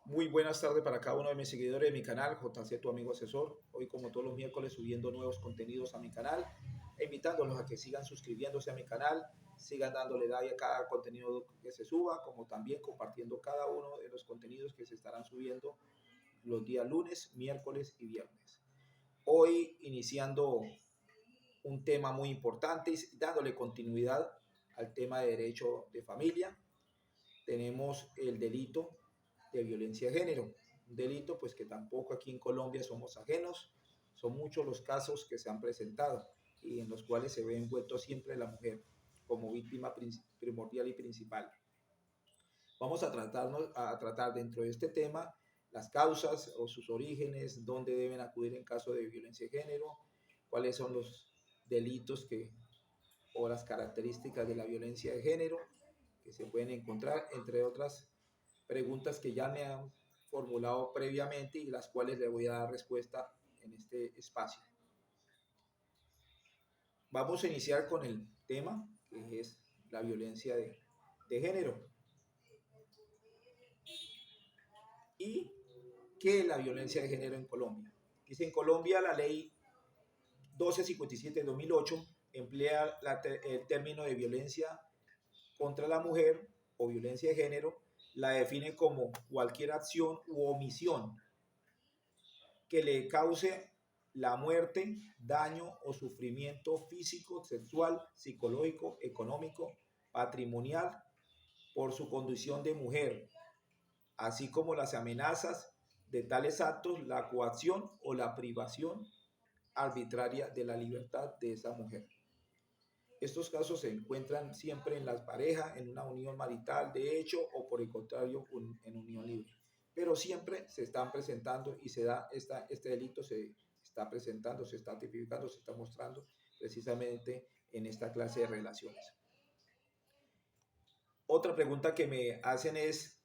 Muy buenas tardes para cada uno de mis seguidores de mi canal, JC, tu amigo asesor. Hoy, como todos los miércoles, subiendo nuevos contenidos a mi canal, invitándolos a que sigan suscribiéndose a mi canal, sigan dándole like a cada contenido que se suba, como también compartiendo cada uno de los contenidos que se estarán subiendo los días lunes, miércoles y viernes. Hoy, iniciando un tema muy importante y dándole continuidad al tema de derecho de familia, tenemos el delito de violencia de género, un delito pues que tampoco aquí en Colombia somos ajenos, son muchos los casos que se han presentado y en los cuales se ve envuelto siempre la mujer como víctima primordial y principal. Vamos a tratar dentro de este tema las causas o sus orígenes, dónde deben acudir en caso de violencia de género, cuáles son los delitos o las características de la violencia de género que se pueden encontrar, entre otras preguntas que ya me han formulado previamente y las cuales le voy a dar respuesta en este espacio. Vamos a iniciar con el tema que es la violencia de género. ¿Y qué es la violencia de género en Colombia? Dice, en Colombia la ley 1257 de 2008 emplea el término de violencia contra la mujer o violencia de género, la define como cualquier acción u omisión que le cause la muerte, daño o sufrimiento físico, sexual, psicológico, económico, patrimonial por su condición de mujer, así como las amenazas de tales actos, la coacción o la privación arbitraria de la libertad de esa mujer. Estos casos se encuentran siempre en las parejas, en una unión marital de hecho o por el contrario en unión libre. Pero siempre se están presentando y se da este delito, se está presentando, se está tipificando, se está mostrando precisamente en esta clase de relaciones. Otra pregunta que me hacen es,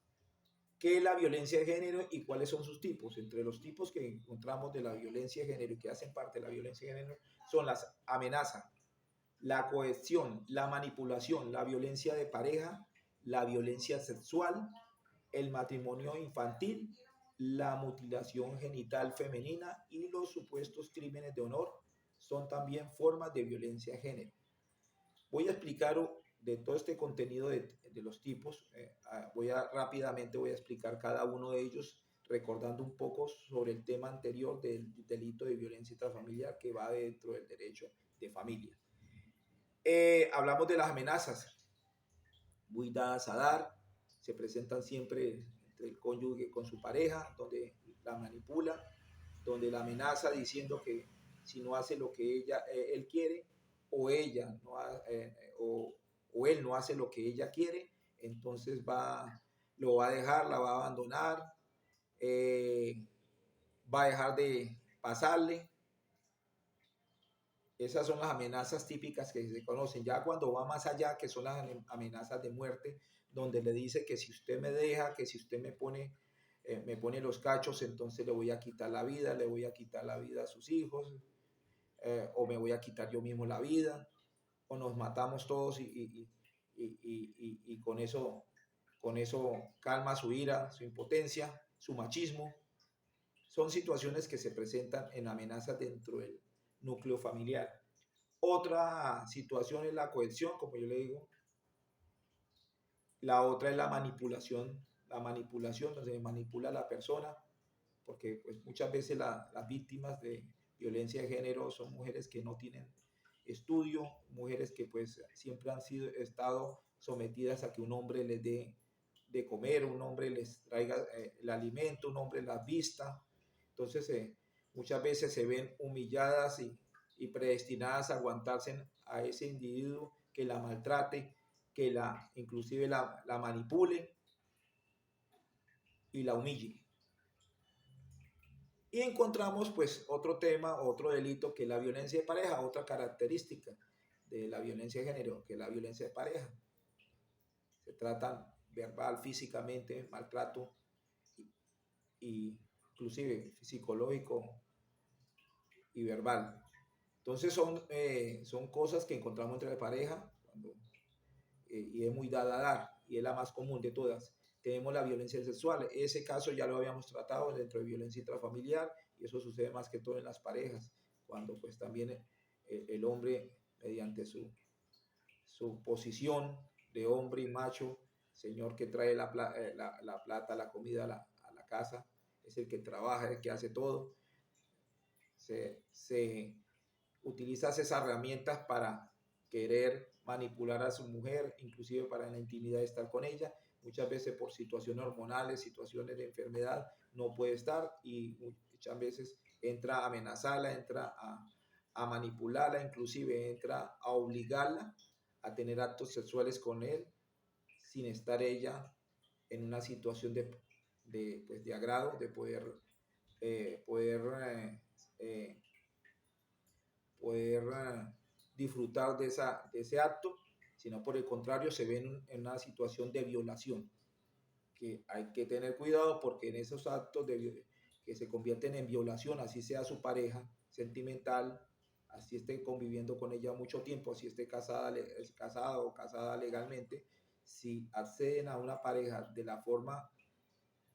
¿qué es la violencia de género y cuáles son sus tipos? Entre los tipos que encontramos de la violencia de género y que hacen parte de la violencia de género son las amenazas, la coerción, la manipulación, la violencia de pareja, la violencia sexual, el matrimonio infantil, la mutilación genital femenina y los supuestos crímenes de honor son también formas de violencia de género. Voy a explicar de todo este contenido de los tipos, rápidamente voy a explicar cada uno de ellos, recordando un poco sobre el tema anterior del delito de violencia intrafamiliar que va dentro del derecho de familia. Hablamos de las amenazas muy dadas a dar, se presentan siempre entre el cónyuge con su pareja, donde la manipula, donde la amenaza diciendo que si no hace lo que él quiere, o ella no o él no hace lo que ella quiere, entonces lo va a dejar, la va a abandonar, va a dejar de pasarle. Esas son las amenazas típicas que se conocen. Ya cuando va más allá, que son las amenazas de muerte, donde le dice que si usted me deja, que si usted me pone los cachos, entonces le voy a quitar la vida, le voy a quitar la vida a sus hijos, o me voy a quitar yo mismo la vida, o nos matamos todos y con eso calma su ira, su impotencia, su machismo. Son situaciones que se presentan en amenazas dentro del núcleo familiar. Otra situación es la coerción, como yo le digo. La otra es la manipulación donde se manipula a la persona, porque pues, muchas veces las víctimas de violencia de género son mujeres que no tienen estudio, mujeres que pues siempre han estado sometidas a que un hombre les dé de comer, un hombre les traiga el alimento, un hombre las vista. Entonces muchas veces se ven humilladas y predestinadas a aguantarse a ese individuo que la maltrate, que inclusive la manipule y la humille. Y encontramos pues otro tema, otro delito que es la violencia de pareja, otra característica de la violencia de género, que es la violencia de pareja. Se trata verbal, físicamente, maltrato, y inclusive psicológico y verbal. Entonces son cosas que encontramos entre la pareja y es muy dada a dar y es la más común de todas. tenemos la violencia sexual. Ese caso ya lo habíamos tratado dentro de violencia intrafamiliar y eso sucede más que todo en las parejas, cuando pues también el hombre, mediante su posición de hombre y macho, señor que trae la plata, la comida a la casa, es el que trabaja, el que hace todo, se utiliza esas herramientas para querer manipular a su mujer, inclusive para en la intimidad estar con ella. Muchas veces por situaciones hormonales, situaciones de enfermedad, no puede estar y muchas veces entra a amenazarla, entra a manipularla, inclusive entra a obligarla a tener actos sexuales con él sin estar ella en una situación pues, de agrado, de eh, poder disfrutar de ese acto, sino por el contrario se ven en una situación de violación, que hay que tener cuidado porque en esos actos que se convierten en violación, así sea su pareja sentimental, así esté conviviendo con ella mucho tiempo, así esté casado o casada legalmente, si acceden a una pareja de la forma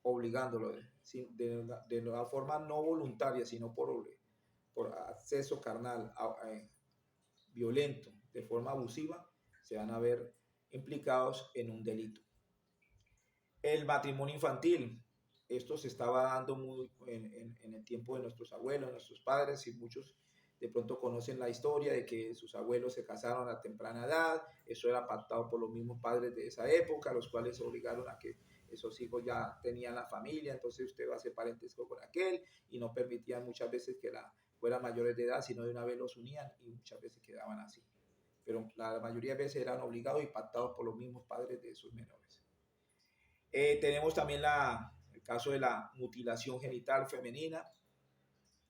obligándolo, de la forma no voluntaria, sino por acceso carnal, violento, de forma abusiva, se van a ver implicados en un delito. El matrimonio infantil, esto se estaba dando muy en el tiempo de nuestros abuelos, nuestros padres, y muchos de pronto conocen la historia de que sus abuelos se casaron a temprana edad, eso era pactado por los mismos padres de esa época, los cuales obligaron a que esos hijos ya tenían la familia, entonces usted va a hacer parentesco con aquel, y no permitían muchas veces que fueran mayores de edad, sino de una vez los unían y muchas veces quedaban así. Pero la mayoría de veces eran obligados y pactados por los mismos padres de esos menores. Tenemos también el caso de la mutilación genital femenina.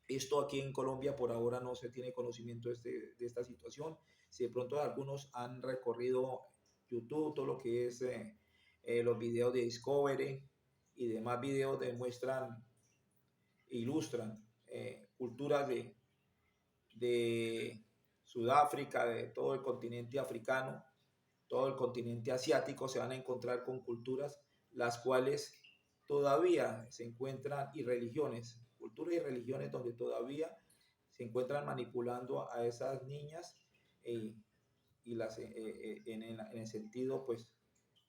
Esto aquí en Colombia por ahora no se tiene conocimiento de esta situación. Si de pronto algunos han recorrido YouTube, todo lo que es los videos de Discovery y demás videos demuestran, ilustran culturas de Sudáfrica, de todo el continente africano, todo el continente asiático, se van a encontrar con culturas las cuales todavía se encuentran, y religiones, culturas y religiones donde todavía se encuentran manipulando a esas niñas y en el sentido pues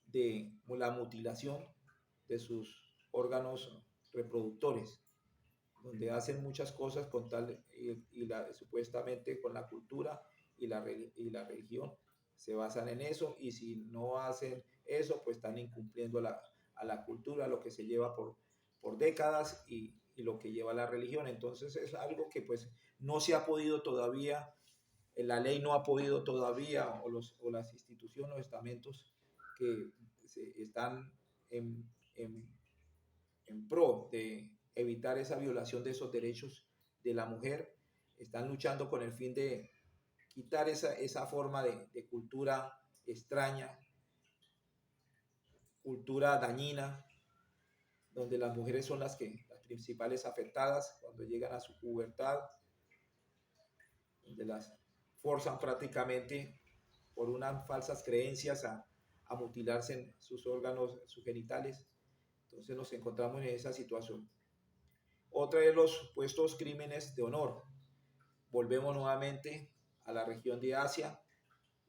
de la mutilación de sus órganos reproductores, donde hacen muchas cosas con tal supuestamente con la cultura y la religión se basan en eso, y si no hacen eso pues están incumpliendo a la cultura, lo que se lleva por décadas y lo que lleva la religión. Entonces es algo que pues no se ha podido todavía, la ley no ha podido todavía, o las instituciones, los estamentos que están en, en pro de evitar esa violación de esos derechos de la mujer, están luchando con el fin de quitar esa forma de cultura extraña, cultura dañina, donde las mujeres son las principales afectadas cuando llegan a su pubertad, donde las forzan prácticamente por unas falsas creencias a mutilarse en sus órganos, sus genitales. Entonces nos encontramos en esa situación. Otra de los supuestos crímenes de honor. Volvemos nuevamente a la región de Asia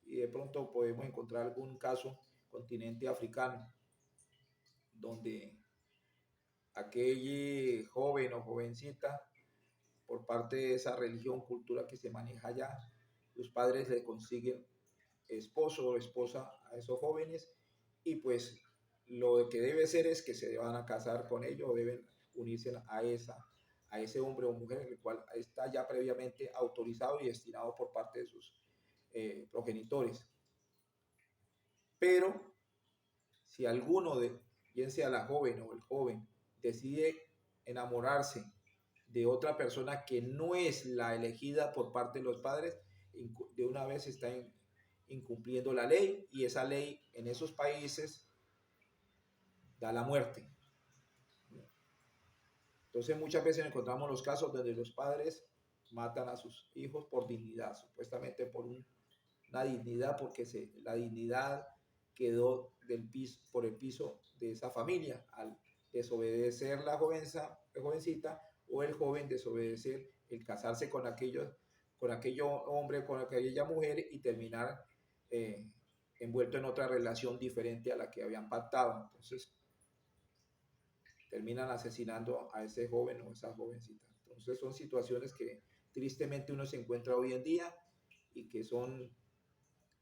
y de pronto podemos encontrar algún caso continente africano donde aquel joven o jovencita, por parte de esa religión, cultura que se maneja allá, los padres le consiguen esposo o esposa a esos jóvenes y pues lo que debe ser es que se van a casar con ellos o deben unirse a ese hombre o mujer, el cual está ya previamente autorizado y destinado por parte de sus progenitores. Pero si alguno, bien sea la joven o el joven, decide enamorarse de otra persona que no es la elegida por parte de los padres, de una vez está incumpliendo la ley, y esa ley en esos países da la muerte. Entonces muchas veces encontramos los casos donde los padres matan a sus hijos por dignidad, supuestamente por una dignidad, porque la dignidad quedó por el piso de esa familia al desobedecer la jovencita, o el joven desobedecer el casarse con aquello hombre, con aquella mujer, y terminar eh, envuelto en otra relación diferente a la que habían pactado. Entonces terminan asesinando a ese joven o esa jovencita. Entonces son situaciones que tristemente uno se encuentra hoy en día, y que son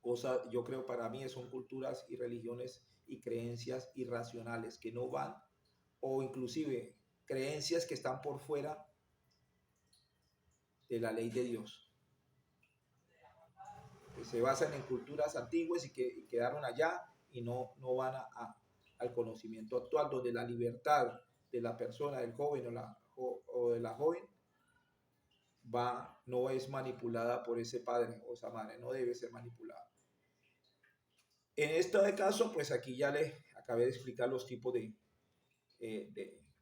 cosas, yo creo, para mí son culturas y religiones y creencias irracionales que no van, o inclusive creencias que están por fuera de la ley de Dios, que se basan en culturas antiguas y quedaron allá, y no van al conocimiento actual, donde la libertad de la persona, del joven o de la joven, no es manipulada por ese padre o esa madre, no debe ser manipulada. En este caso, pues aquí ya les acabé de explicar los tipos de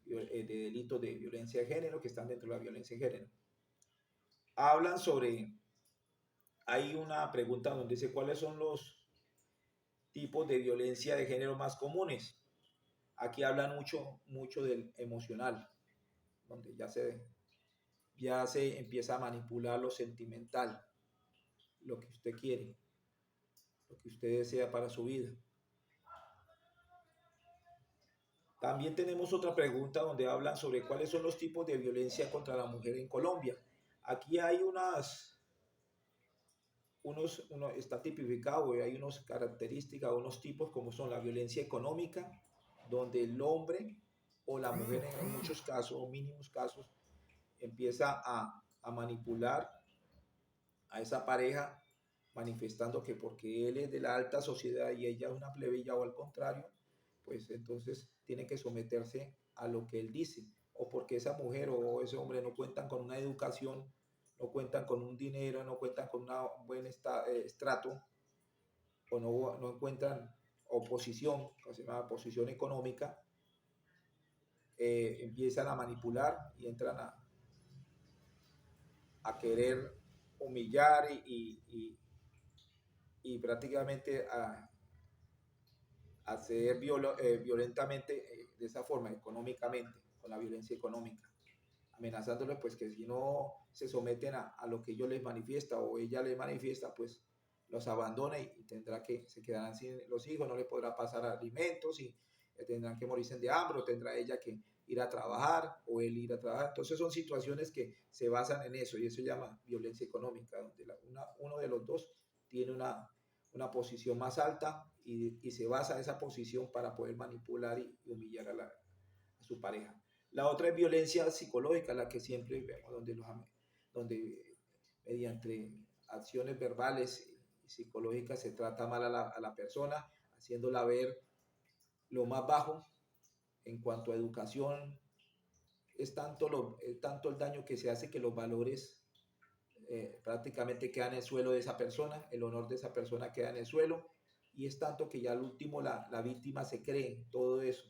delitos de violencia de género que están dentro de la violencia de género. Hablan sobre, hay una pregunta donde dice cuáles son los tipos de violencia de género más comunes. Aquí hablan mucho del emocional, donde ya se empieza a manipular lo sentimental, lo que usted quiere, lo que usted desea para su vida. También tenemos otra pregunta donde hablan sobre cuáles son los tipos de violencia contra la mujer en Colombia. Aquí hay está tipificado, hay unas características, unos tipos, como son la violencia económica, donde el hombre o la mujer, en muchos casos o mínimos casos, empieza a manipular a esa pareja, manifestando que porque él es de la alta sociedad y ella es una plebeya, o al contrario, pues entonces tiene que someterse a lo que él dice, o porque esa mujer o ese hombre no cuentan con una educación, no cuentan con un dinero, no cuentan con un buen estrato, o no encuentran oposición, o se llama posición económica, empiezan a manipular y entran a querer humillar y prácticamente a acceder violentamente, de esa forma, económicamente, con la violencia económica, amenazándoles pues que si no se someten a lo que ellos les manifiesta o ella les manifiesta, pues los abandona, y se quedarán sin los hijos, no les podrá pasar alimentos, y tendrán que morirse de hambre, o tendrá ella que ir a trabajar o él ir a trabajar. Entonces son situaciones que se basan en eso, y eso se llama violencia económica, donde uno de los dos tiene una posición más alta, y se basa en esa posición para poder manipular y humillar a su pareja. La otra es violencia psicológica, la que siempre vemos, donde mediante acciones verbales y psicológicas se trata mal a la persona, haciéndola ver lo más bajo en cuanto a educación. Es tanto el daño que se hace, que los valores prácticamente quedan en el suelo de esa persona, el honor de esa persona queda en el suelo, y es tanto que ya al último la víctima se cree todo eso,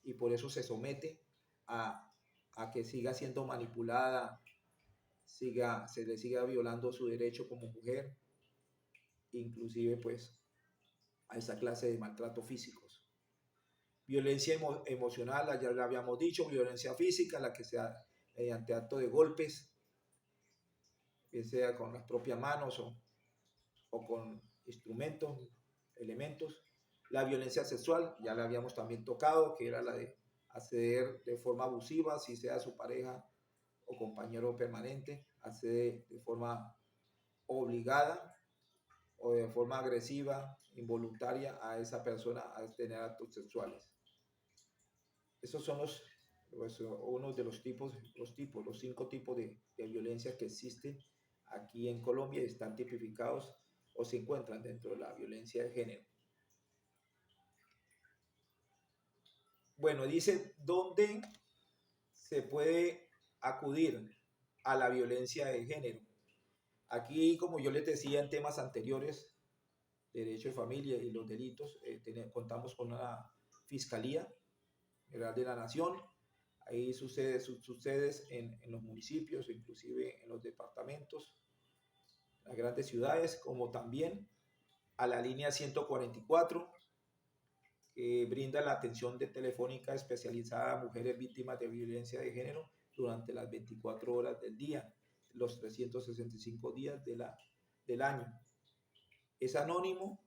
y por eso se somete a que siga siendo manipulada, se le siga violando su derecho como mujer, inclusive pues a esa clase de maltratos físicos. Violencia emocional, ya lo habíamos dicho, violencia física, la que sea mediante acto de golpes, que sea con las propias manos o con instrumentos, elementos. La violencia sexual, ya la habíamos también tocado, que era la de acceder de forma abusiva, si sea su pareja o compañero permanente, accede de forma obligada o de forma agresiva, involuntaria, a esa persona a tener actos sexuales. Esos son uno de los los 5 tipos de violencia que existen aquí en Colombia, y están tipificados o se encuentran dentro de la violencia de género. Bueno, dice, ¿dónde se puede acudir a la violencia de género? Aquí, como yo les decía en temas anteriores, derecho de familia y los delitos, contamos con una Fiscalía General de la Nación. Ahí sucedes en los municipios, inclusive en los departamentos, las grandes ciudades, como también a la línea 144, que brinda la atención de telefónica especializada a mujeres víctimas de violencia de género durante las 24 horas del día, los 365 días del año. Es anónimo,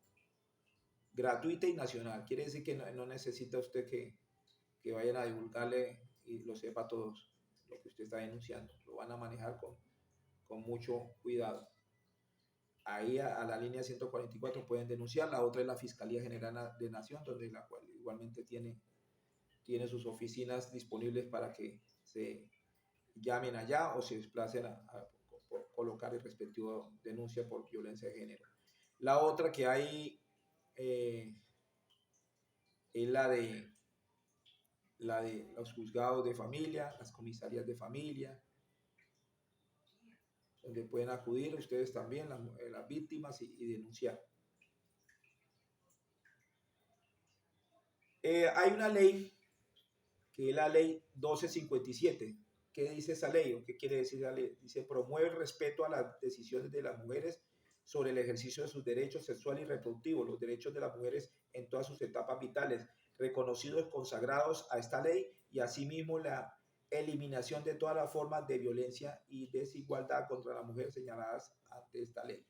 gratuita y nacional. Quiere decir que no necesita usted que vayan a divulgarle y lo sepa todos lo que usted está denunciando. Lo van a manejar con mucho cuidado. Ahí a la línea 144 pueden denunciar. La otra es la Fiscalía General de Nación, donde la cual igualmente tiene sus oficinas disponibles para que se llamen allá o se desplacen a colocar el respectivo denuncia por violencia de género. La otra que hay es la de los juzgados de familia, las comisarías de familia, donde pueden acudir ustedes también, las víctimas, y denunciar. Hay una ley, que es la ley 1257. ¿Qué dice esa ley o qué quiere decir la ley? Dice: promueve el respeto a las decisiones de las mujeres sobre el ejercicio de sus derechos sexuales y reproductivos, los derechos de las mujeres en todas sus etapas vitales, reconocidos, consagrados a esta ley, y asimismo la eliminación de todas las formas de violencia y desigualdad contra la mujer señaladas ante esta ley.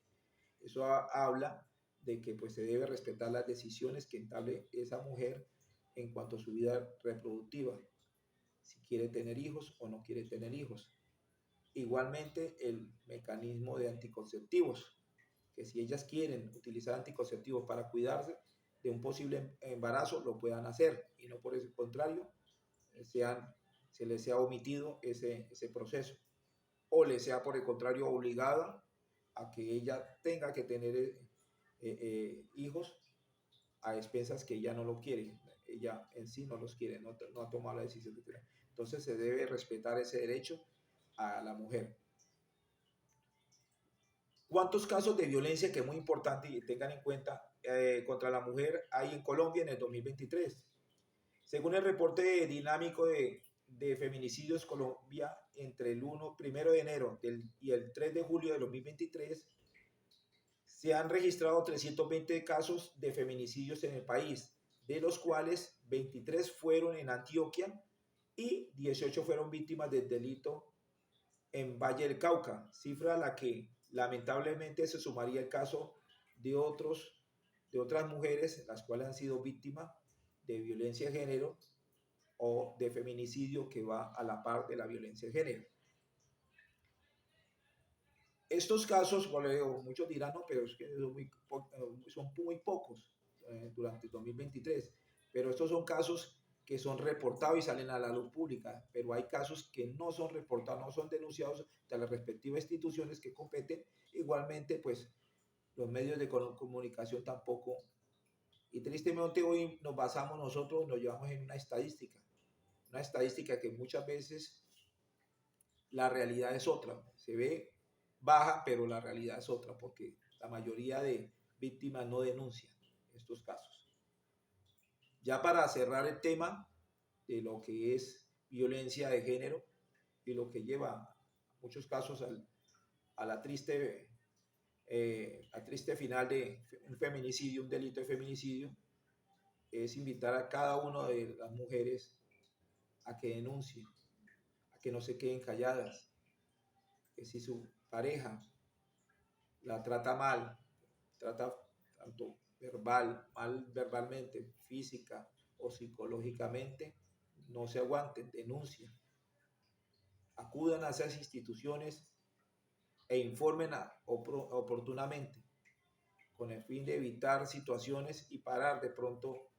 Eso habla de que pues se debe respetar las decisiones que entable esa mujer en cuanto a su vida reproductiva, si quiere tener hijos o no quiere tener hijos. Igualmente el mecanismo de anticonceptivos, que si ellas quieren utilizar anticonceptivos para cuidarse de un posible embarazo, lo puedan hacer, y no por el contrario se les sea omitido ese proceso, o les sea por el contrario obligada a que ella tenga que tener hijos a expensas que ella no lo quiere, ella en sí no los quiere, no ha tomado la decisión de tener. Entonces se debe respetar ese derecho a la mujer. ¿Cuántos casos de violencia, que es muy importante y tengan en cuenta, contra la mujer hay en Colombia en el 2023? Según el reporte dinámico de feminicidios Colombia, entre el 1 de enero y el 3 de julio de 2023, se han registrado 320 casos de feminicidios en el país, de los cuales 23 fueron en Antioquia y 18 fueron víctimas del delito en Valle del Cauca, cifra a la que lamentablemente se sumaría el caso de otras mujeres, las cuales han sido víctimas de violencia de género o de feminicidio, que va a la par de la violencia de género. Estos casos, bueno, muchos dirán, no, pero es que son muy pocos durante el 2023, pero estos son casos que son reportados y salen a la luz pública, pero hay casos que no son reportados, no son denunciados de las respectivas instituciones que competen. Igualmente, pues los medios de comunicación tampoco, y tristemente hoy nos llevamos en una estadística que muchas veces la realidad es otra, se ve baja, pero la realidad es otra, porque la mayoría de víctimas no denuncian estos casos. Ya para cerrar el tema de lo que es violencia de género y lo que lleva muchos casos a la triste final de un feminicidio, un delito de feminicidio, es invitar a cada una de las mujeres a que denuncien, a que no se queden calladas, que si su pareja la trata mal, trata tanto mal verbalmente, física o psicológicamente, no se aguanten, denuncien, acudan a esas instituciones e informen oportunamente, con el fin de evitar situaciones y parar de pronto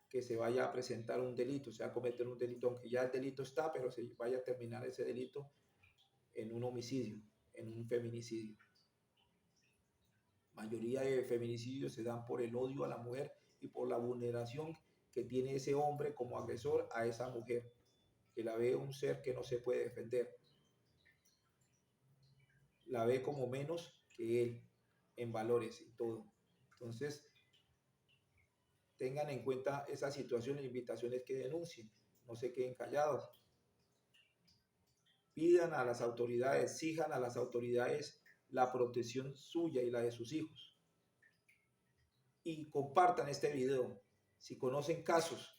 que se vaya a presentar un delito, se va a cometer un delito, aunque ya el delito está, pero se vaya a terminar ese delito en un homicidio, en un feminicidio. La mayoría de feminicidios se dan por el odio a la mujer y por la vulneración que tiene ese hombre como agresor a esa mujer, que la ve un ser que no se puede defender, la ve como menos que él en valores y todo. Entonces, tengan en cuenta esas situaciones e invitaciones, que denuncien, no se queden callados. Pidan a las autoridades, exijan a las autoridades la protección suya y la de sus hijos. Y compartan este video Si conocen casos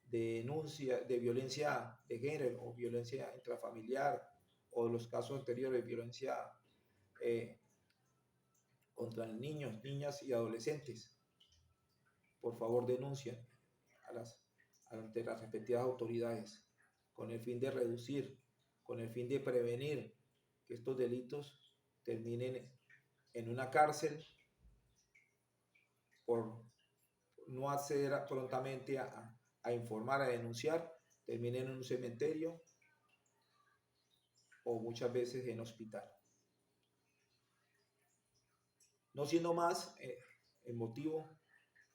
de denuncia de violencia de género o violencia intrafamiliar o los casos anteriores de violencia eh, contra niños, niñas y adolescentes, por favor denuncien a ante las respectivas autoridades con el fin de reducir, con el fin de prevenir que estos delitos terminen en una cárcel por no acceder prontamente a informar, a denunciar, terminen en un cementerio o muchas veces en hospital. No siendo más el motivo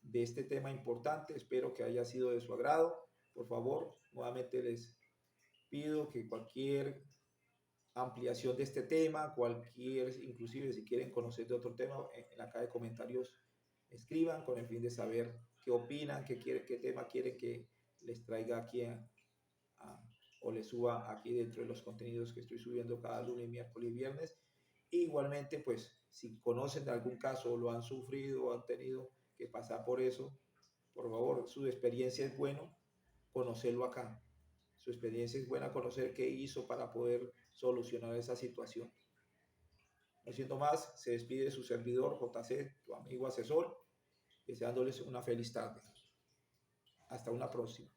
de este tema importante, espero que haya sido de su agrado. Por favor, nuevamente les pido que cualquier ampliación de este tema, inclusive si quieren conocer de otro tema, en la caja de comentarios escriban con el fin de saber qué opinan, qué tema quieren que les traiga aquí o les suba aquí dentro de los contenidos que estoy subiendo cada lunes, miércoles y viernes. Igualmente, pues, si conocen de algún caso o lo han sufrido o han tenido que pasar por eso, por favor, su experiencia es bueno conocerlo acá. Su experiencia es buena conocer qué hizo para poder solucionar esa situación. No siendo más, se despide su servidor JC, tu amigo asesor, deseándoles una feliz tarde. Hasta una próxima.